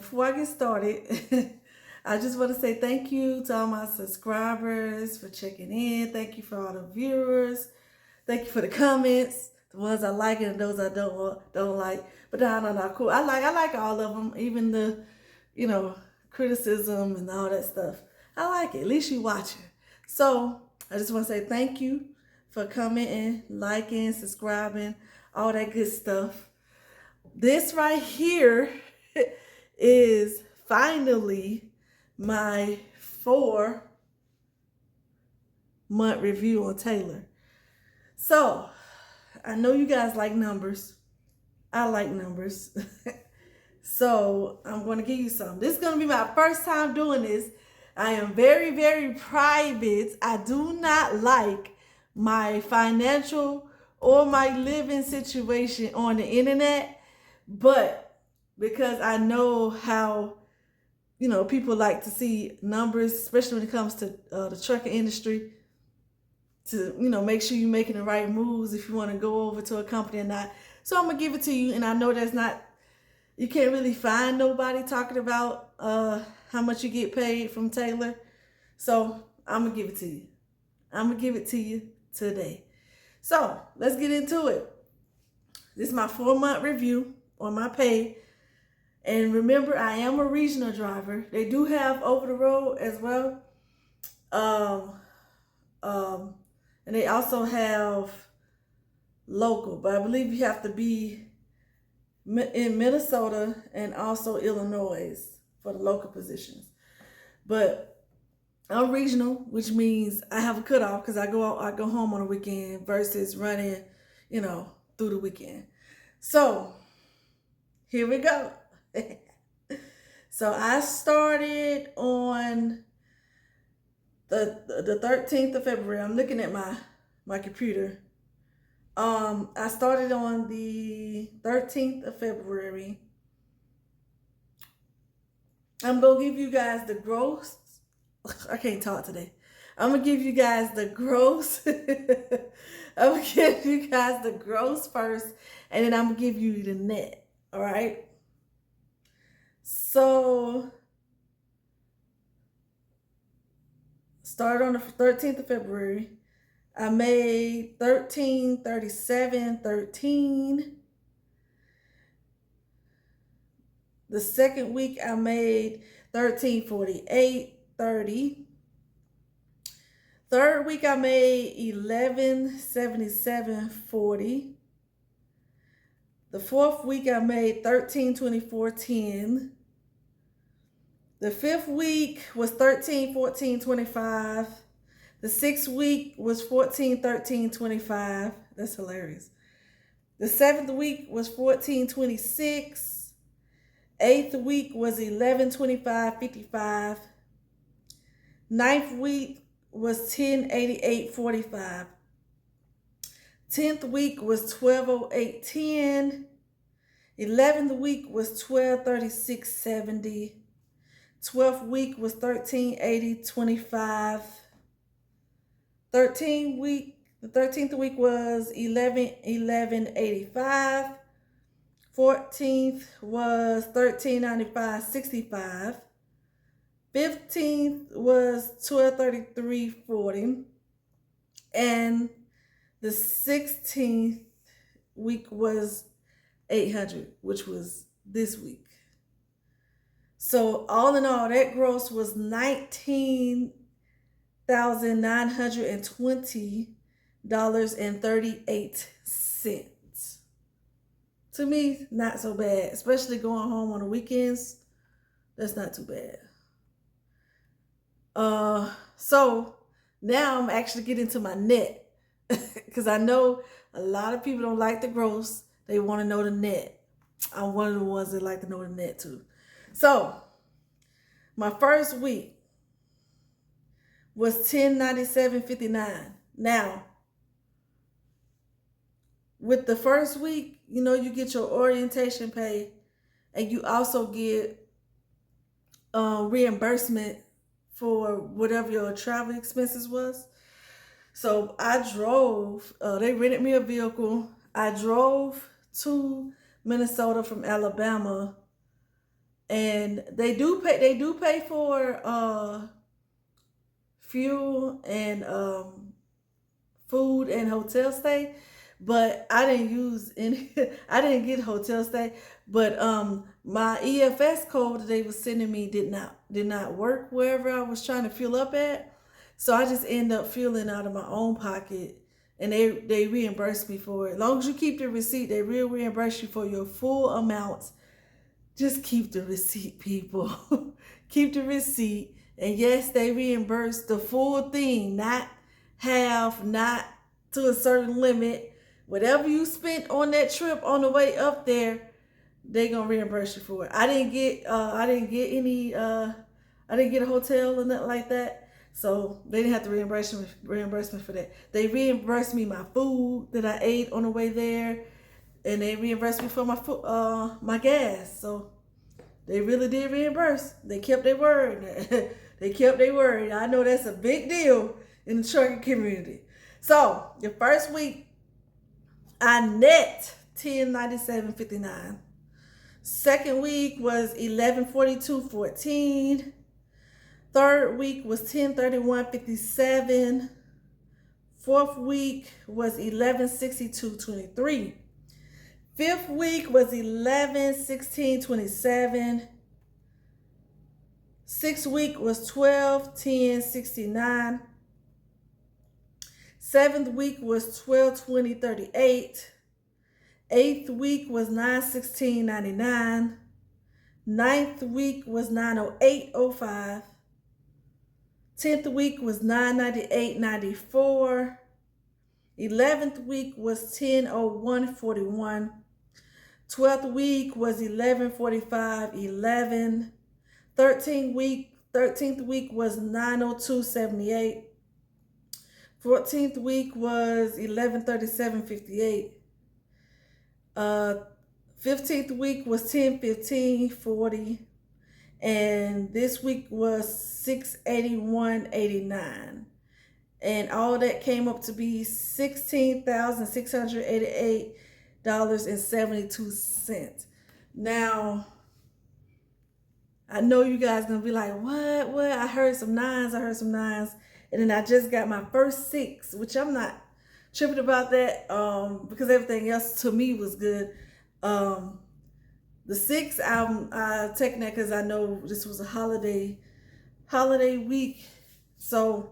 before I get started, I just want to say thank you to all my subscribers for checking in. Thank you for all the viewers. Thank you for the comments, the ones I like and those I don't like. But no, cool. I like all of them, even the, you know, criticism and all that stuff. I like it. At least you watching. So I just want to say thank you for commenting, liking, subscribing, all that good stuff. This right here is finally my 4-month review on Taylor. So I know you guys like numbers. I like numbers. So I'm going to give you some. This is going to be my first time doing this. I am very, very private. I do not like my financial or my living situation on the internet, but because I know how, people like to see numbers, especially when it comes to the trucking industry, to, make sure you're making the right moves if you want to go over to a company or not. So I'm going to give it to you. And I know you can't really find nobody talking about how much you get paid from Taylor. So I'm going to give it to you. I'm going to give it to you today. So let's get into it. This is my 4-month review on my pay. And remember, I am a regional driver. They do have over the road as well. And they also have local, but I believe you have to be in Minnesota and also Illinois for the local positions. But I'm regional, which means I have a cutoff because I go home on the weekend versus running, through the weekend. So here we go. So I started on the 13th of February. I'm looking at my computer. I started on the 13th of February. I'm going to give you guys the gross. I can't talk today. I'm going to give you guys the gross. I'm going to give you guys the gross first, and then I'm going to give you the net. All right? So, started on the 13th of February. I made $13.37.13. The second week I made $13.48.30. Third week I made $11.77.40. The fourth week I made $13.24.10. The fifth week was $13.14.25. The sixth week was $14.13.25. That's hilarious. The seventh week was $14.26. Eighth week was $11.25.55. Ninth week was $10.88.45. 10th week was $12.08.10. 11th week was $12.36.70. 12th week was $13.80.25. The 13th week was $11.11.85. 14th was $13.95.65. 15th was $12.33.40. And the 16th week was $800, which was this week. So all in all, that gross was $19,920.38. To me, not so bad, especially going home on the weekends. That's not too bad. So now I'm actually getting to my net because I know a lot of people don't like the gross. They want to know the net. I'm one of the ones that like to know the net too. So my first week was $10.97.59. Now, with the first week, you get your orientation pay, and you also get reimbursement for whatever your travel expenses was. So I drove, they rented me a vehicle. I drove to Minnesota from Alabama and they do pay for fuel and food and hotel stay, but I didn't use any. I didn't get hotel stay, but my EFS code that they was sending me did not work wherever I was trying to fill up at, so I just end up filling out of my own pocket, and they reimbursed me for it. As long as you keep the receipt, they will reimburse you for your full amounts. Just keep the receipt, people. Keep the receipt. And yes, they reimburse the full thing, not half, not to a certain limit. Whatever you spent on that trip on the way up there, they gonna reimburse you for it. I didn't get a hotel or nothing like that. So they didn't have to reimburse me for that. They reimbursed me my food that I ate on the way there, and they reimbursed me for my gas. So they really did reimburse. They kept their word. They kept their word. I know that's a big deal in the trucking community. So the first week, I net $10.97.59. Second week was $11.42.14. Third week was $10.31.57. Fourth week was $11.62.23. Fifth week was $11.16.27. Sixth week was $12.10.69. Seventh week was $12.20.38. Eighth week was $9.16.99. Ninth week was $9.08.05. 10th week was $9.98.94. 11th week was $10.01.41. 12th week was $11.45.11. 13th week was $9.02.78. 14th week was $11.37.58. 15th week was $10.15.40. And this week was $681.89. And all that came up to be $16,688.72. Now, I know you guys gonna be like, what? I heard some nines. And then I just got my first six, which I'm not tripping about that, because everything else to me was good. The sixth album, I taking that because I know this was a holiday week, so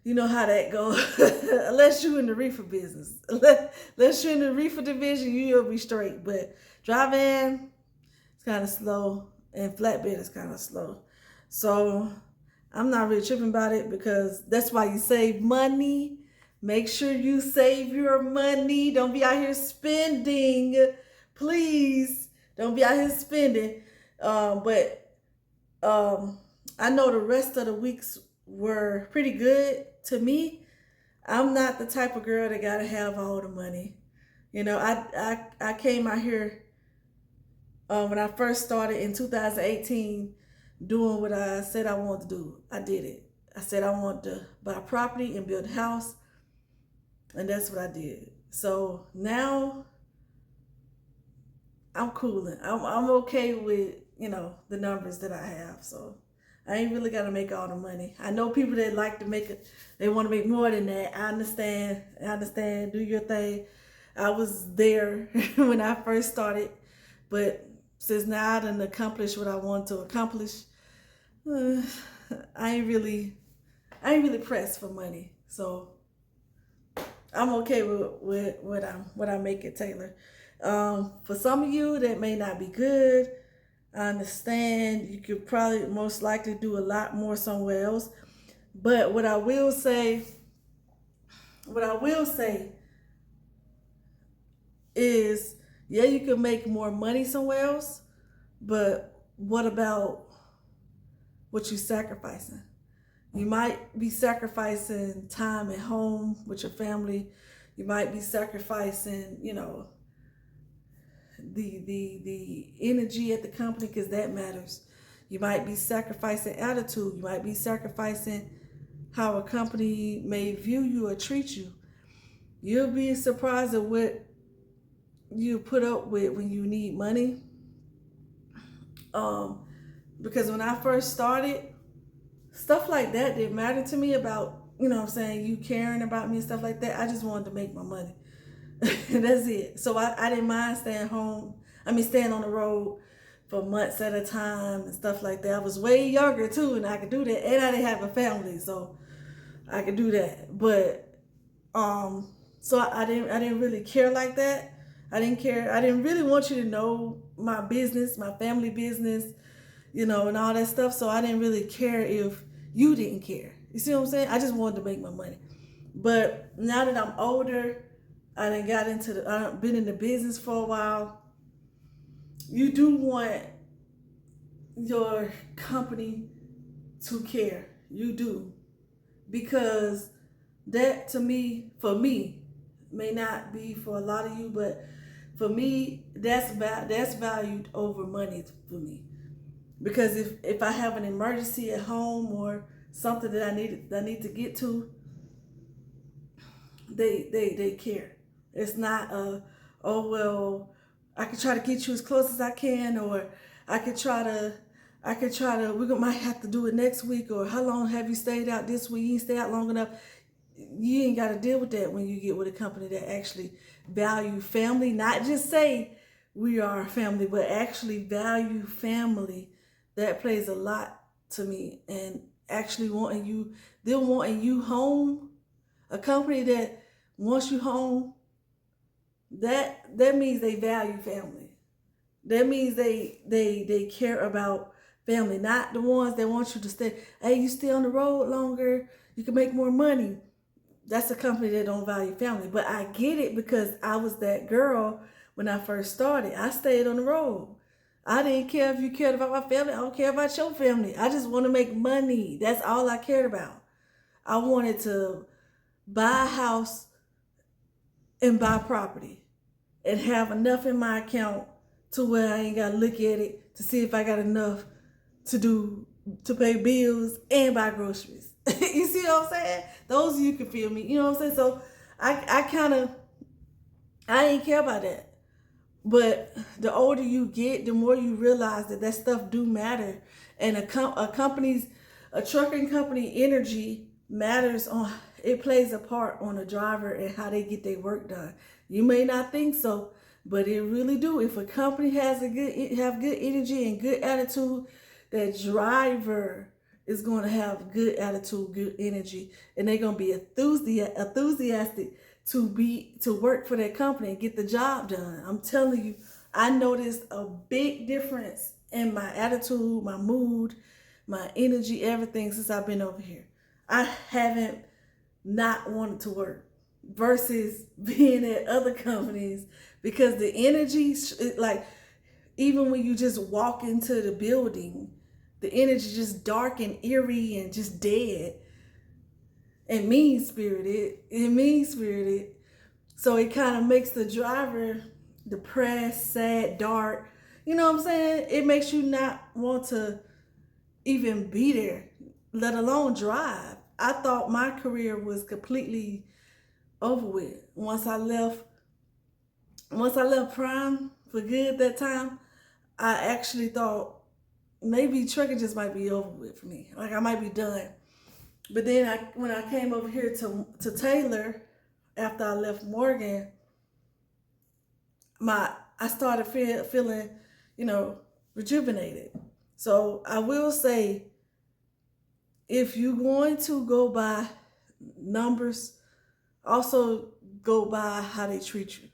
you know how that goes. Unless you in the reefer business, unless you're in the reefer division, you'll be straight. But dry van, it's kind of slow, and flatbed is kind of slow. So I'm not really tripping about it, because that's why you save money. Make sure you save your money. Don't be out here spending. Please, don't be out here spending. But I know the rest of the weeks were pretty good to me. I'm not the type of girl that gotta have all the money. You know, I came out here when I first started in 2018 doing what I said I wanted to do. I did it. I said I wanted to buy property and build a house, and that's what I did. So now I'm cooling. I'm okay with, the numbers that I have. So I ain't really got to make all the money. I know people that like to make it, they want to make more than that. I understand. Do your thing. I was there when I first started, but since now I done accomplished what I want to accomplish, I ain't really pressed for money. So I'm okay with what I make it, Taylor. For some of you, that may not be good. I understand. You could probably most likely do a lot more somewhere else. But what I will say is, yeah, you can make more money somewhere else, but what about what you're sacrificing? You might be sacrificing time at home with your family. You might be sacrificing, the energy at the company, because that matters. You might be sacrificing attitude. You might be sacrificing how a company may view you or treat you. You'll be surprised at what you put up with when you need money. Um, because when I first started, stuff like that didn't matter to me about, you know what I'm saying, you caring about me and stuff like that. I just wanted to make my money. That's it. So I didn't mind staying home. I mean, staying on the road for months at a time and stuff like that. I was way younger too, and I could do that. And I didn't have a family, so I could do that. But so I didn't really care like that. I didn't care. I didn't really want you to know my business, my family business, and all that stuff. So I didn't really care if you didn't care. You see what I'm saying? I just wanted to make my money. But now that I'm older, I done been in the business for a while. You do want your company to care. You do. Because that to me, for me, may not be for a lot of you, but for me, that's valued over money for me. Because if I have an emergency at home or something that I need to get to, they care. It's not oh well, I can try to get you as close as I can, or I could try to might have to do it next week, or how long have you stayed out this week? You ain't stay out long enough. You ain't got to deal with that when you get with a company that actually value family. Not just say we are a family, but actually value family. That plays a lot to me, and actually them wanting you home. A company that wants you home, that means they value family. That means they care about family, not the ones that want you to stay. Hey, you stay on the road longer, you can make more money. That's a company that don't value family. But I get it because I was that girl when I first started. I stayed on the road. I didn't care if you cared about my family. I don't care about your family. I just want to make money. That's all I cared about. I wanted to buy a house and buy property and have enough in my account to where I ain't got to look at it to see if I got enough to pay bills and buy groceries. You see what I'm saying? Those of you can feel me. You know what I'm saying? So I ain't care about that. But the older you get, the more you realize that stuff do matter, and a trucking company energy matters on. It plays a part on a driver and how they get their work done. You may not think so, but it really do. If a company have good energy and good attitude, that driver is going to have good attitude, good energy, and they're going to be enthusiastic to work for that company and get the job done. I'm telling you, I noticed a big difference in my attitude, my mood, my energy, everything since I've been over here. I haven't not wanted to work versus being at other companies, because the energy, like, even when you just walk into the building, the energy just dark and eerie and just dead and mean spirited. So it kind of makes the driver depressed, sad, dark. You know what I'm saying? It makes you not want to even be there, let alone drive. I thought my career was completely over with. Once I left Prime for good that time, I actually thought maybe trucking just might be over with for me. Like, I might be done. But then when I came over here to Taylor after I left Morgan, I started feeling, rejuvenated. So I will say, if you're going to go by numbers, also go by how they treat you.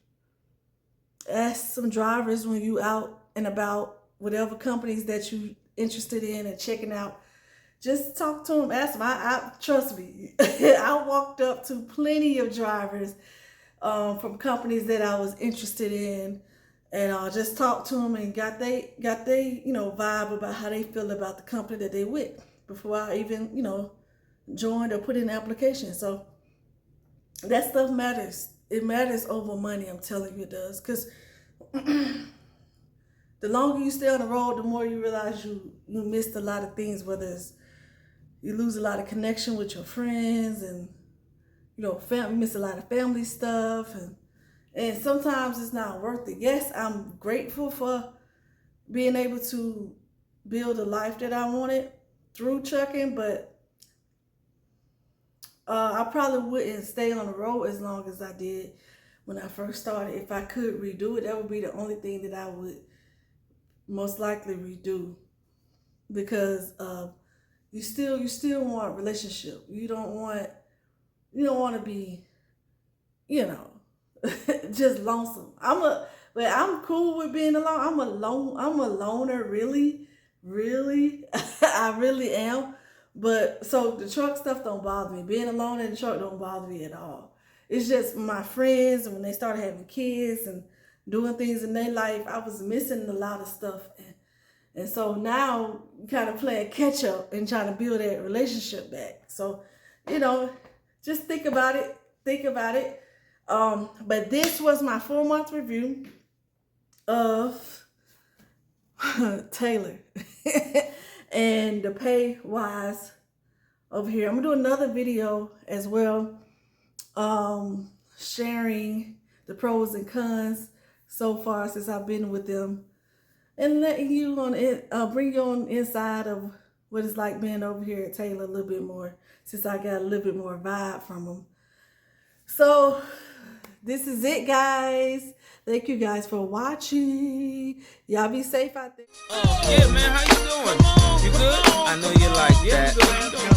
Ask some drivers when you out and about, whatever companies that you interested in and checking out. Just talk to them, ask them. I trust me. I walked up to plenty of drivers from companies that I was interested in, and just talked to them and got they vibe about how they feel about the company that they with before I even joined or put in an application. So that stuff matters. It matters over money. I'm telling you, it does. Because the longer you stay on the road, the more you realize you missed a lot of things. Whether it's you lose a lot of connection with your friends, and miss a lot of family stuff, and sometimes it's not worth it. Yes, I'm grateful for being able to build a life that I wanted through trucking, but I probably wouldn't stay on the road as long as I did when I first started. If I could redo it, that would be the only thing that I would most likely redo, because you still want relationship. You don't want to be, just lonesome. But I'm cool with being alone. I'm a loner, really, really. I really am. But so the truck stuff don't bother me. Being alone in the truck don't bother me at all. It's just my friends, and when they started having kids and doing things in their life, I was missing a lot of stuff. And so now kind of playing catch up and trying to build that relationship back. So, just think about it. But this was my 4-month review of Taylor. And the pay wise over here. I'm gonna do another video as well, sharing the pros and cons so far since I've been with them, and letting you bring you on inside of what it's like being over here at Taylor a little bit more, since I got a little bit more vibe from them. So this is it, guys. Thank you guys for watching. Y'all be safe out there. Yeah, man, how you doing? You good? I know you like that.